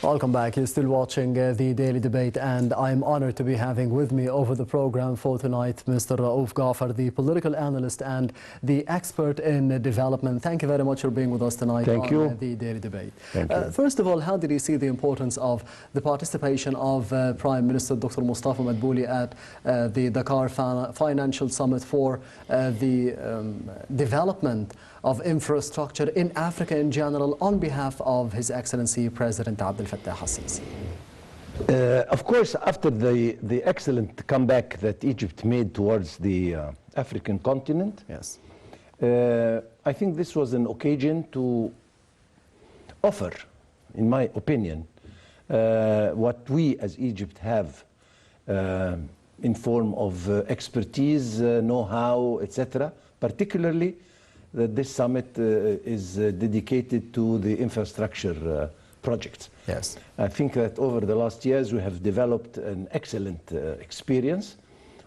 Welcome back. You're still watching the Daily Debate, and I'm honored to be having with me over the program for tonight Mr. Raouf Gaafar, the political analyst and the expert in development. Thank you very much for being with us tonight on the Daily Debate. First of all, how did you see the importance of the participation of Prime Minister Dr. Mustafa Madbouli at the Dakar Financial Summit for the development of infrastructure in Africa in general on behalf of His Excellency President Abdel Fattah al-Sisi? Of course, after the excellent comeback that Egypt made towards the African continent, yes, I think this was an occasion to offer, in my opinion, what we as Egypt have in form of expertise, know-how, etc., particularly that this summit is dedicated to the infrastructure projects. Yes. I think that over the last years we have developed an excellent experience.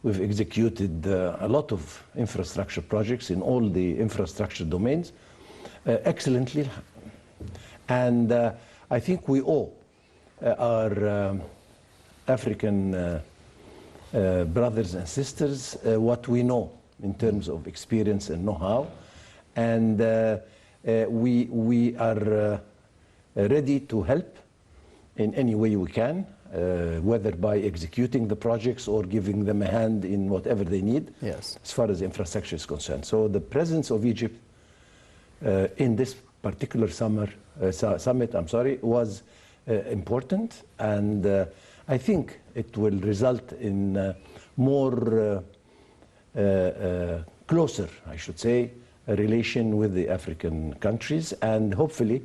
We've executed a lot of infrastructure projects in all the infrastructure domains excellently. And I think we owe our African brothers and sisters what we know in terms of experience and know-how. And we are ready to help in any way we can, whether by executing the projects or giving them a hand in whatever they need, yes, as far as infrastructure is concerned. So the presence of Egypt in this particular summit, was important, and I think it will result in more closer, I should say, a relation with the African countries, and hopefully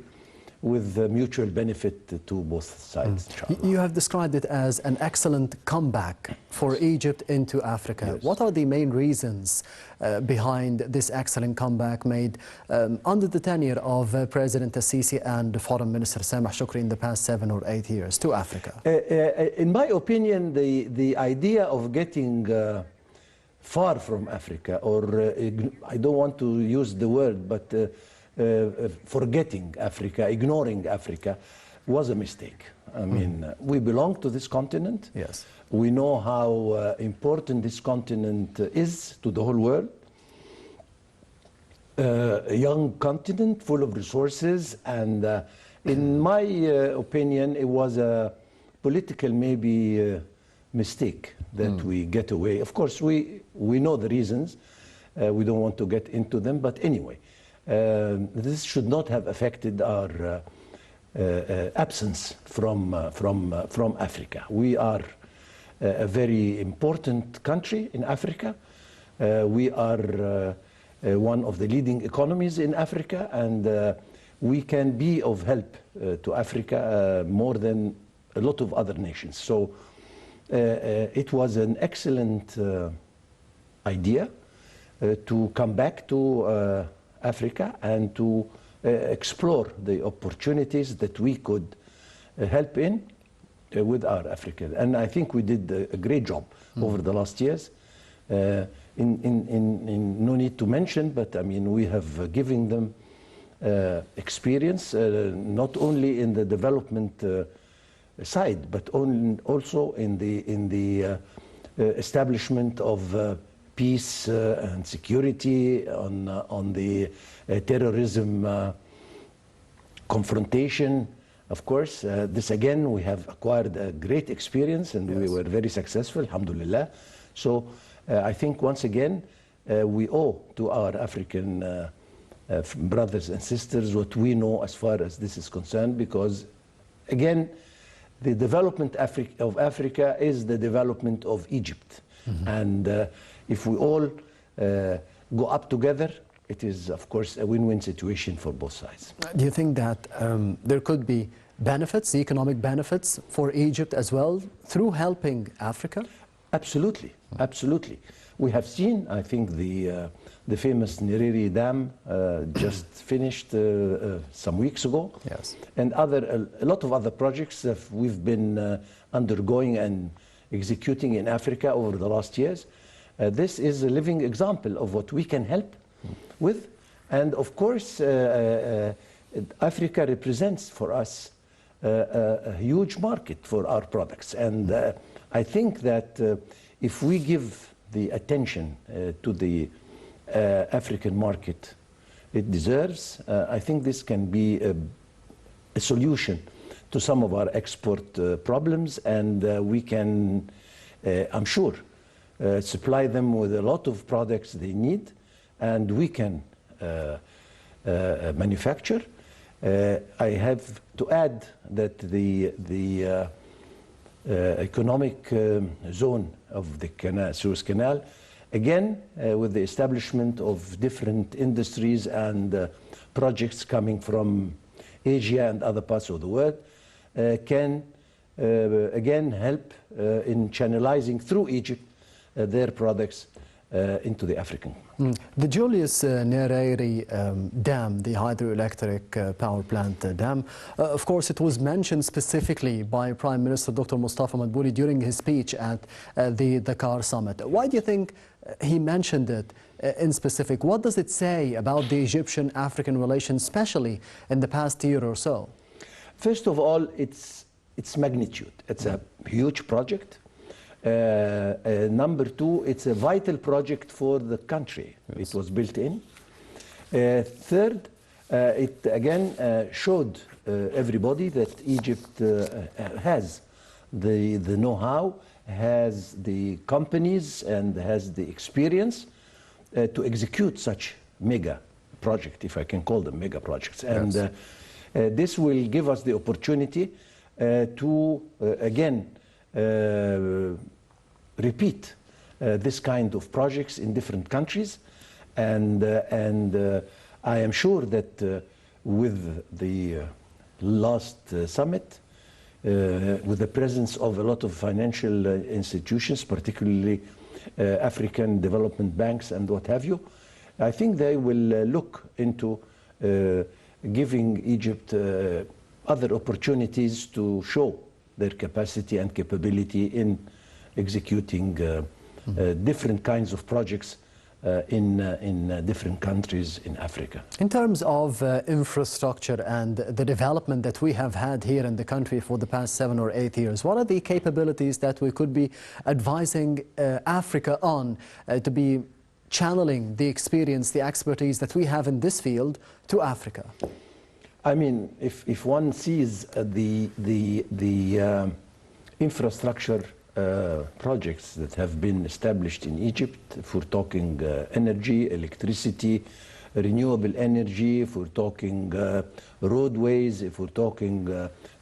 with mutual benefit to both sides. You have described it as an excellent comeback for Egypt into Africa. Yes. What are the main reasons behind this excellent comeback made under the tenure of President al-Sisi and Foreign Minister Sameh Shoukry in the past 7 or 8 years to Africa? In my opinion, the idea of getting far from Africa, or I don't want to use the word, but forgetting Africa, ignoring Africa, was a mistake. I mean, we belong to this continent. Yes. We know how important this continent is to the whole world. A young continent full of resources, and in my opinion, it was a political maybe mistake that we get away. Of course, we know the reasons. We don't want to get into them, but anyway, this should not have affected our absence from Africa. We are a very important country in Africa. We are one of the leading economies in Africa, and we can be of help to Africa more than a lot of other nations. So it was an excellent idea to come back to Africa and to explore the opportunities that we could help in with our Africa. And I think we did a great job over the last years. No need to mention, but I mean, we have given them experience, not only in the development side, but also in the establishment of peace and security, on the terrorism confrontation. Of course, this again, we have acquired a great experience, and we were very successful, alhamdulillah. So I think once again, we owe to our African brothers and sisters what we know as far as this is concerned, because again, the development of Africa is the development of Egypt. And if we all go up together, it is, of course, a win-win situation for both sides. Do you think that there could be benefits, economic benefits for Egypt as well through helping Africa? Absolutely, absolutely. We have seen, I think, the famous Nyerere Dam just finished some weeks ago. Yes. And a lot of other projects that we've been undergoing and executing in Africa over the last years. This is a living example of what we can help with. And of course, Africa represents for us a huge market for our products. And I think that if we give the attention to the African market it deserves, I think this can be a solution to some of our export problems, and we can, I'm sure, supply them with a lot of products they need, and we can manufacture. I have to add that the economic zone of the Suez Canal, again, with the establishment of different industries and projects coming from Asia and other parts of the world, can again help in channelizing through Egypt their products into the African. The Julius Nyerere dam, the hydroelectric power plant dam, of course it was mentioned specifically by Prime Minister Dr. Mustafa Madbouli during his speech at the Dakar summit. Why do you think he mentioned it in specific? What does it say about the Egyptian-African relations, especially in the past year or so? First of all, its magnitude. It's a huge project. Number two, it's a vital project for the country. Yes. It was built in. Third, it again showed everybody that Egypt has the know-how, has the companies, and has the experience to execute such mega project, if I can call them mega projects. And yes. This will give us the opportunity to again repeat this kind of projects in different countries, and I am sure that with the last summit, with the presence of a lot of financial institutions, particularly African development banks and what have you, I think they will look into giving Egypt other opportunities to show their capacity and capability in executing different kinds of projects in different countries in Africa. In terms of infrastructure and the development that we have had here in the country for the past 7 or 8 years, what are the capabilities that we could be advising Africa on to be channeling the experience, the expertise that we have in this field to Africa? I mean, if one sees the infrastructure projects that have been established in Egypt, if we're talking energy, electricity, renewable energy, if we're talking roadways, if we're talking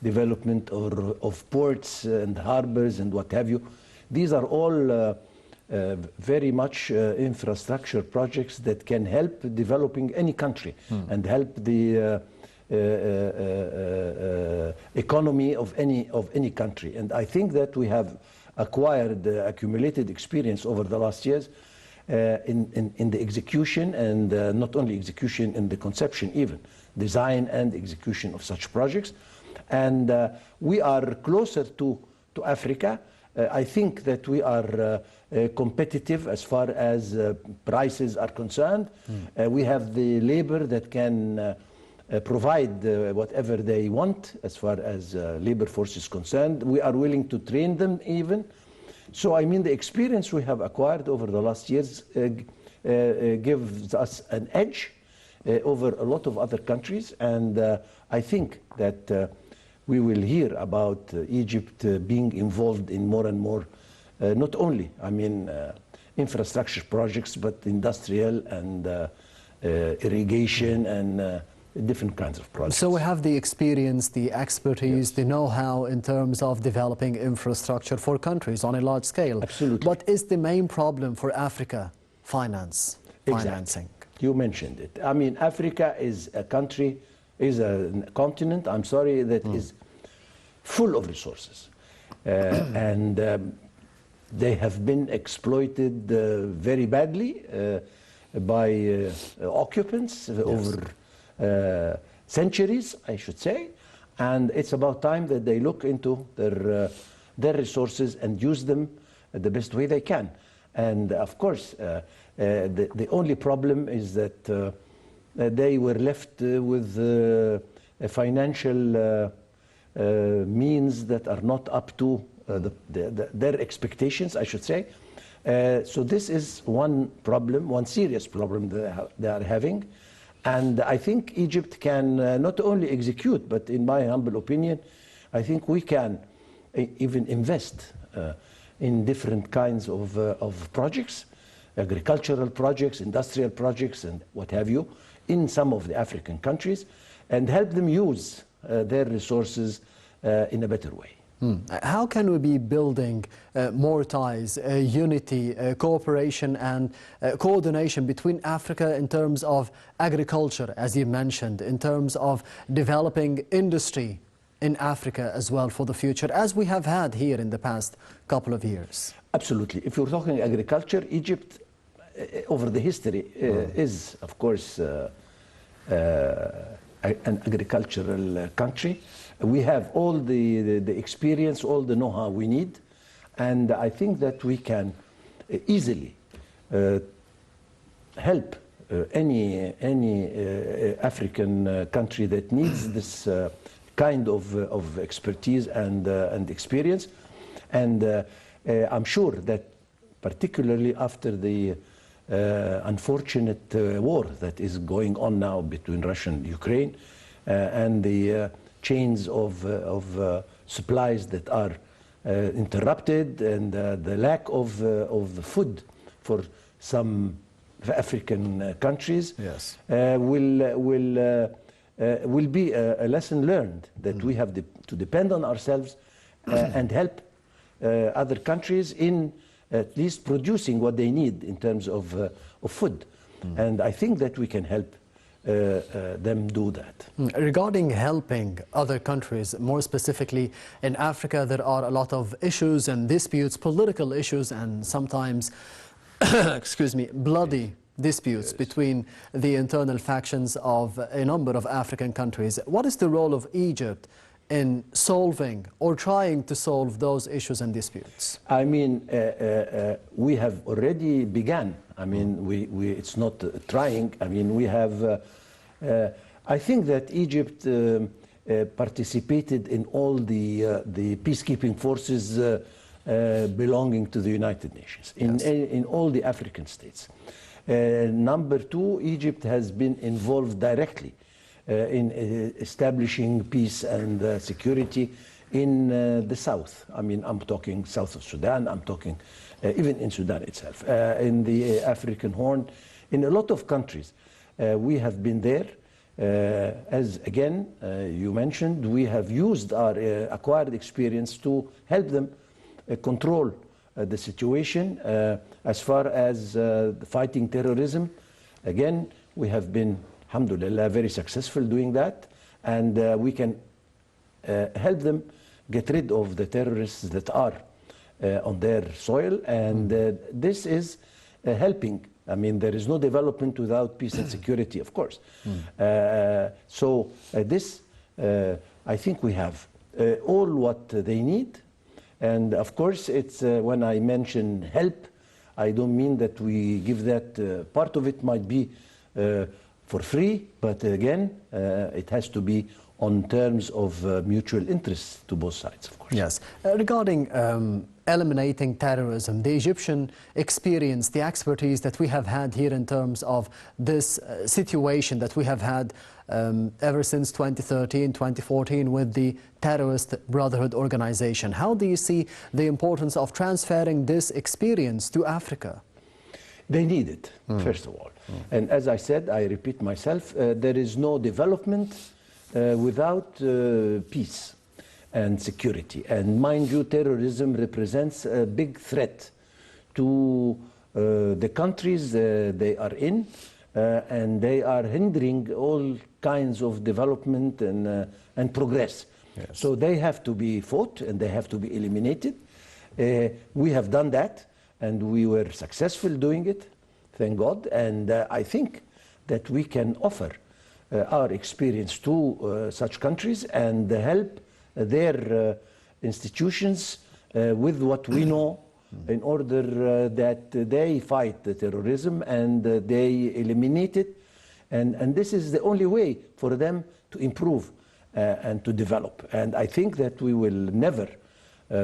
development of ports and harbors and what have you, these are all very much infrastructure projects that can help developing any country and help the economy of any country. And I think that we have acquired accumulated experience over the last years in the execution, and not only execution, in the conception even, design and execution of such projects. And we are closer to Africa. I think that we are competitive as far as prices are concerned. We have the labor that can provide whatever they want as far as labor force is concerned. We are willing to train them even. So I mean, the experience we have acquired over the last years gives us an edge over a lot of other countries, and I think that we will hear about Egypt being involved in more and more, not only, I mean, infrastructure projects, but industrial and irrigation and different kinds of projects. So we have the experience, the expertise, yes, the know-how in terms of developing infrastructure for countries on a large scale. Absolutely. What is the main problem for Africa? Financing. Exactly. You mentioned it. I mean, Africa is a country, is a continent, I'm sorry, that is full of resources. And they have been exploited very badly by occupants, yes, over centuries, I should say, and it's about time that they look into their resources and use them the best way they can. And of course, the only problem is that they were left with a financial means that are not up to their expectations, I should say. So this is one problem, one serious problem they are having. And I think Egypt can not only execute, but in my humble opinion, I think we can even invest in different kinds of projects, agricultural projects, industrial projects, and what have you, in some of the African countries, and help them use their resources in a better way. How can we be building more ties, unity, cooperation and coordination between Africa in terms of agriculture, as you mentioned, in terms of developing industry in Africa as well for the future, as we have had here in the past couple of years? Absolutely. If you're talking agriculture, Egypt, over the history, is, of course, an agricultural country. We have all the experience, all the know-how we need, and I think that we can easily help any African country that needs this kind of expertise and experience. And I'm sure that particularly after the unfortunate war that is going on now between Russia and Ukraine, and the chains of supplies that are interrupted, and the lack of food for some African countries, yes, will be a lesson learned that we have to depend on ourselves and help other countries in at least producing what they need in terms of food. And I think that we can help them do that. Regarding helping other countries, more specifically in Africa, there are a lot of issues and disputes, political issues, and sometimes, excuse me, bloody disputes between the internal factions of a number of African countries. What is the role of Egypt in solving or trying to solve those issues and disputes? I mean, we have already begun. I mean, it's not trying. I mean, we have, I think that Egypt participated in all the peacekeeping forces belonging to the United Nations, in all the African states. Number two, Egypt has been involved directly in establishing peace and security in the south. I mean, I'm talking south of Sudan, I'm talking even in Sudan itself, in the African Horn, in a lot of countries. We have been there. As again, you mentioned, we have used our acquired experience to help them control the situation as far as fighting terrorism. Again, we have been, alhamdulillah, very successful doing that, and we can help them get rid of the terrorists that are on their soil, and this is helping. I mean, there is no development without peace and security, of course. So this, I think we have all what they need. And of course, it's when I mention help, I don't mean that we give that, part of it might be for free, but again, it has to be on terms of mutual interest to both sides, of course. Yes. Regarding eliminating terrorism, the Egyptian experience, the expertise that we have had here in terms of this situation that we have had ever since 2013, 2014 with the terrorist brotherhood organization. How do you see the importance of transferring this experience to Africa? They need it, first of all. And as I said, I repeat myself, there is no development without peace and security. And mind you, terrorism represents a big threat to the countries they are in, and they are hindering all kinds of development and progress. Yes. So they have to be fought and they have to be eliminated. We have done that, and we were successful doing it, thank God. And I think that we can offer our experience to such countries and help their institutions with what we know in order that they fight the terrorism and they eliminate it. And this is the only way for them to improve and to develop. And I think that we will never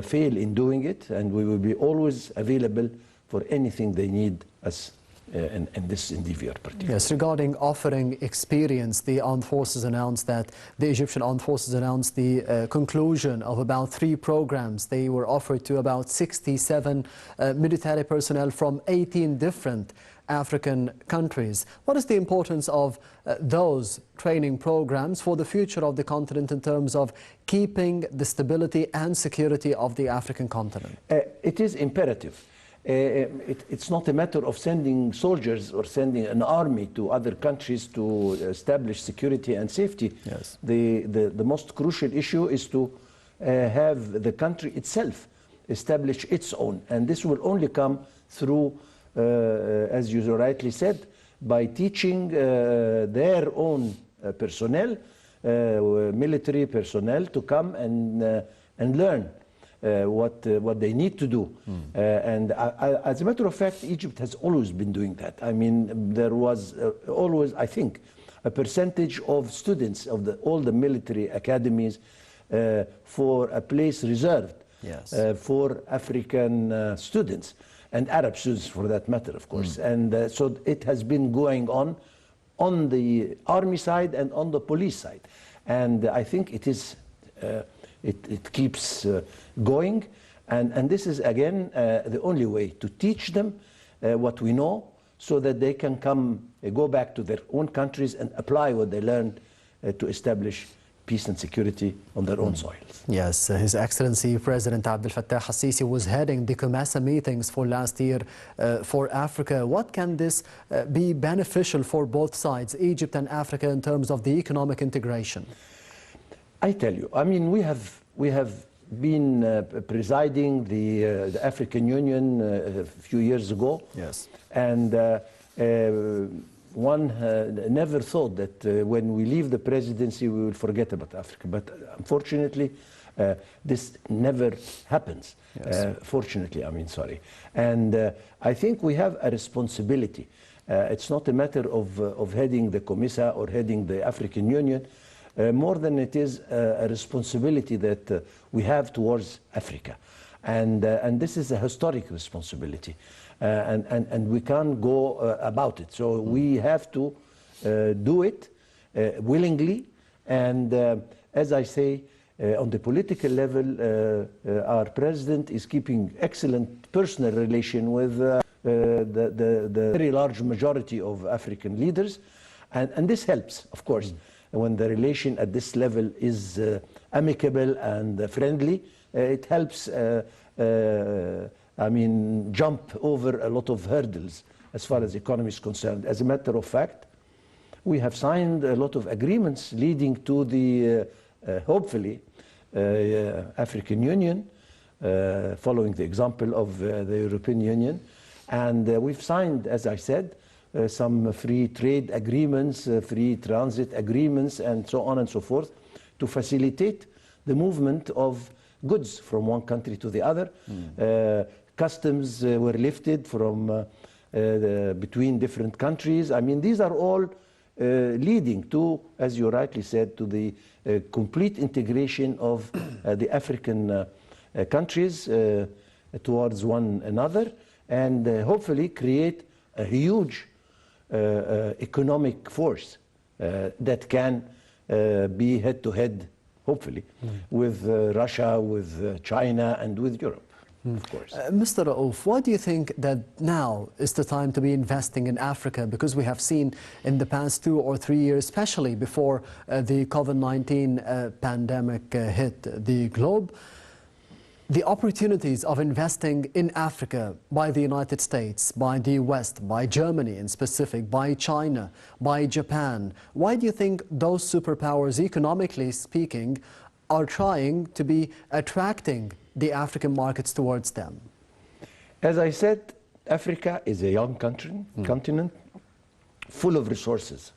fail in doing it, and we will be always available for anything they need us in this endeavor particularly. Yes, regarding offering experience, the armed forces announced that the Egyptian armed forces announced the conclusion of about 3 programs. They were offered to about 67 military personnel from 18 different African countries. What is the importance of those training programs for the future of the continent in terms of keeping the stability and security of the African continent? It is imperative. It's not a matter of sending soldiers or sending an army to other countries to establish security and safety. Yes. The most crucial issue is to have the country itself establish its own. And this will only come through, as you rightly said, by teaching their own personnel, military personnel, to come and learn what they need to do. And as a matter of fact, Egypt has always been doing that. I mean, there was always, I think, a percentage of students of all the military academies for a place reserved. Yes. For African students and Arab students for that matter, of course. And so it has been going on the army side and on the police side. And I think it is it keeps going, and this is again the only way to teach them what we know, so that they can go back to their own countries and apply what they learned to establish peace and security on their own soils. Yes, His Excellency President Abdel Fattah al-Sisi was heading the COMESA meetings for last year for Africa. What can this be beneficial for both sides, Egypt and Africa, in terms of the economic integration? I tell you, I mean, we have been presiding the African Union a few years ago. Yes. And one never thought that when we leave the presidency we will forget about Africa. But unfortunately, this never happens. Yes. Fortunately, I mean, sorry. And I think we have a responsibility. It's not a matter of heading the COMESA or heading the African Union. More than it is a responsibility that we have towards Africa. And this is a historic responsibility. And we can't go about it. So we have to do it willingly. And as I say, on the political level, our president is keeping excellent personal relation with the very large majority of African leaders. And this helps, of course. When the relation at this level is amicable and friendly, it helps, I mean, jump over a lot of hurdles as far as the economy is concerned. As a matter of fact, we have signed a lot of agreements leading to the, hopefully, African Union, following the example of the European Union. And we've signed, as I said, some free trade agreements, free transit agreements, and so on and so forth, to facilitate the movement of goods from one country to the other. Customs were lifted from between different countries. I mean, these are all leading to, as you rightly said, to the complete integration of the African countries towards one another, and hopefully create a huge economic force that can be head-to-head, hopefully, with Russia, with China, and with Europe, of course. Mr. Raouf, why do you think that now is the time to be investing in Africa? Because we have seen in the past 2 or 3 years, especially before the COVID-19 pandemic hit the globe, the opportunities of investing in Africa by the United States, by the West, by Germany in specific, by China, by Japan. Why do you think those superpowers, economically speaking, are trying to be attracting the African markets towards them? As I said, Africa is a young continent full of resources.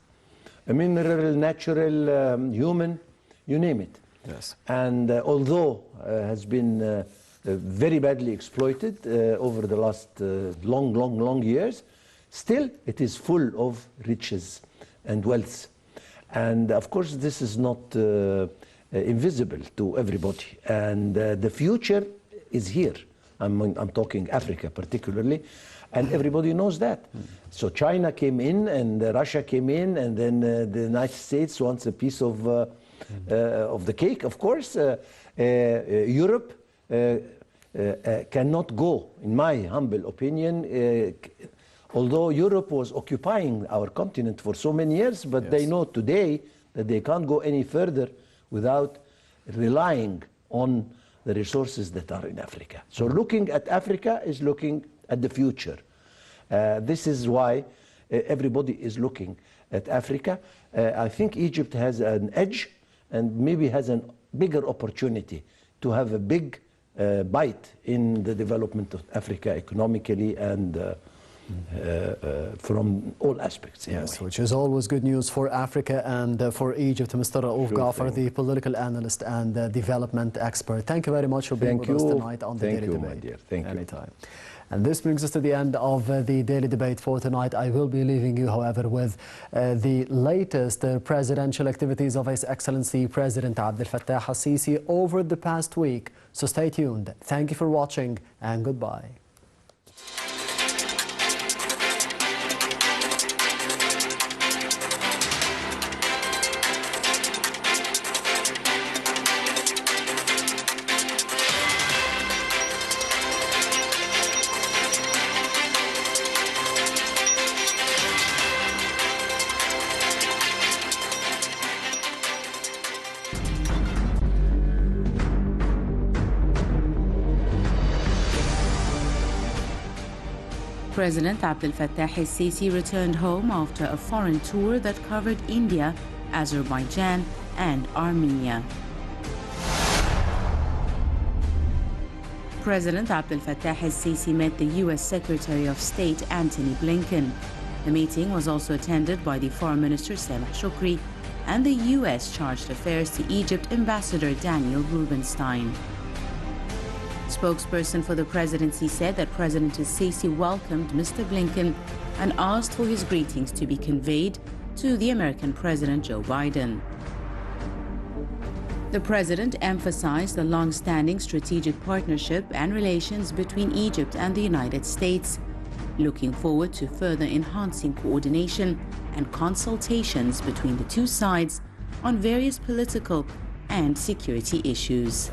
Mineral, natural, human, you name it. Yes. And although has been very badly exploited over the last long years, still it is full of riches and wealth. And of course, this is not invisible to everybody. And the future is here. I'm talking Africa particularly, and everybody knows that. So China came in, and Russia came in, and then the United States wants a piece of the cake, of course. Europe cannot go, in my humble opinion, although Europe was occupying our continent for so many years, but Yes. they know today that they can't go any further without relying on the resources that are in Africa. So looking at Africa is looking at the future. This is why everybody is looking at Africa. I think Egypt has an edge and maybe has a bigger opportunity to have a big bite in the development of Africa economically and from all aspects. Yes, which is always good news for Africa and for Egypt. Mr. Raouf Gaafar, the political analyst and development expert. Thank you very much for being with us tonight on the Daily Debate. Thank you, my dear. Thank you. Anytime. And this brings us to the end of the Daily Debate for tonight. I will be leaving you, however, with the latest presidential activities of His Excellency President Abdel Fattah al-Sisi over the past week. So stay tuned. Thank you for watching and goodbye. President Abdel Fattah al-Sisi returned home after a foreign tour that covered India, Azerbaijan and Armenia. President Abdel Fattah al-Sisi met the U.S. Secretary of State Antony Blinken. The meeting was also attended by the Foreign Minister Sameh Shoukry and the U.S. Chargé d'Affaires to Egypt Ambassador Daniel Rubenstein. Spokesperson for the presidency said that President al-Sisi welcomed Mr. Blinken and asked for his greetings to be conveyed to the American President Joe Biden. The president emphasized the long-standing strategic partnership and relations between Egypt and the United States, looking forward to further enhancing coordination and consultations between the two sides on various political and security issues.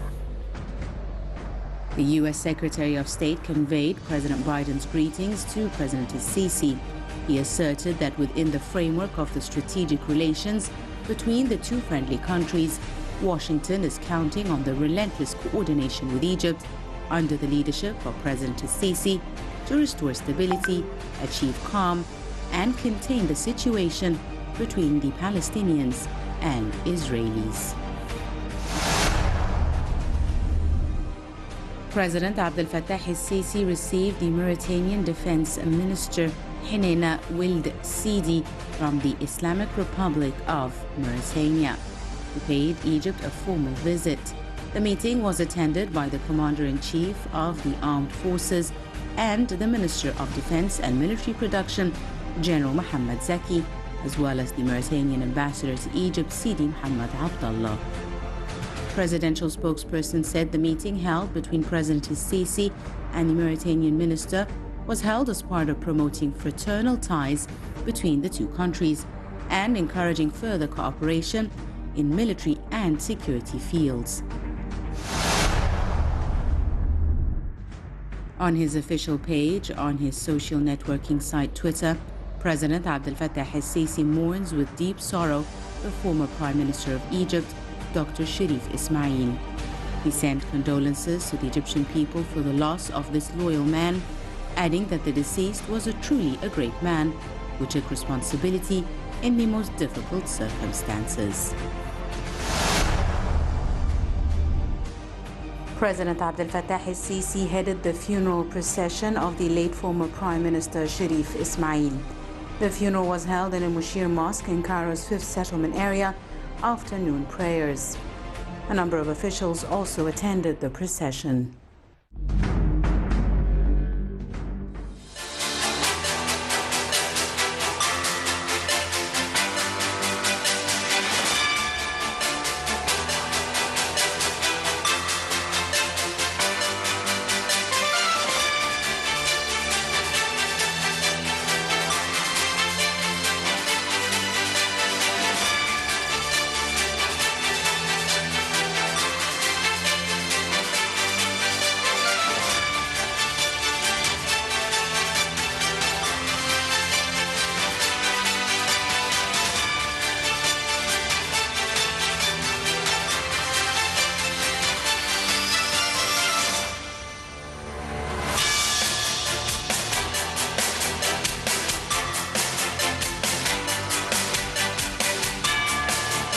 The U.S. Secretary of State conveyed President Biden's greetings to President al-Sisi. He asserted that within the framework of the strategic relations between the two friendly countries, Washington is counting on the relentless coordination with Egypt under the leadership of President al-Sisi to restore stability, achieve calm, and contain the situation between the Palestinians and Israelis. President Abdel Fattah al-Sisi received the Mauritanian Defense Minister Henena Wild Sidi from the Islamic Republic of Mauritania, who paid Egypt a formal visit. The meeting was attended by the Commander-in-Chief of the Armed Forces and the Minister of Defense and Military Production, General Mohammed Zaki, as well as the Mauritanian Ambassador to Egypt, Sidi Mohammed Abdallah. Presidential spokesperson said the meeting held between President al-Sisi and the Mauritanian minister was held as part of promoting fraternal ties between the two countries and encouraging further cooperation in military and security fields. On his official page on his social networking site Twitter, President Abdel Fattah al-Sisi mourns with deep sorrow the former Prime Minister of Egypt, Dr. Sharif Ismail. He sent condolences to the Egyptian people for the loss of this loyal man, adding that the deceased was truly a great man who took responsibility in the most difficult circumstances. President Abdel Fattah al-Sisi headed the funeral procession of the late former Prime Minister Sharif Ismail. The funeral was held in a Mushir Mosque in Cairo's 5th settlement area after noon prayers. A number of officials also attended the procession.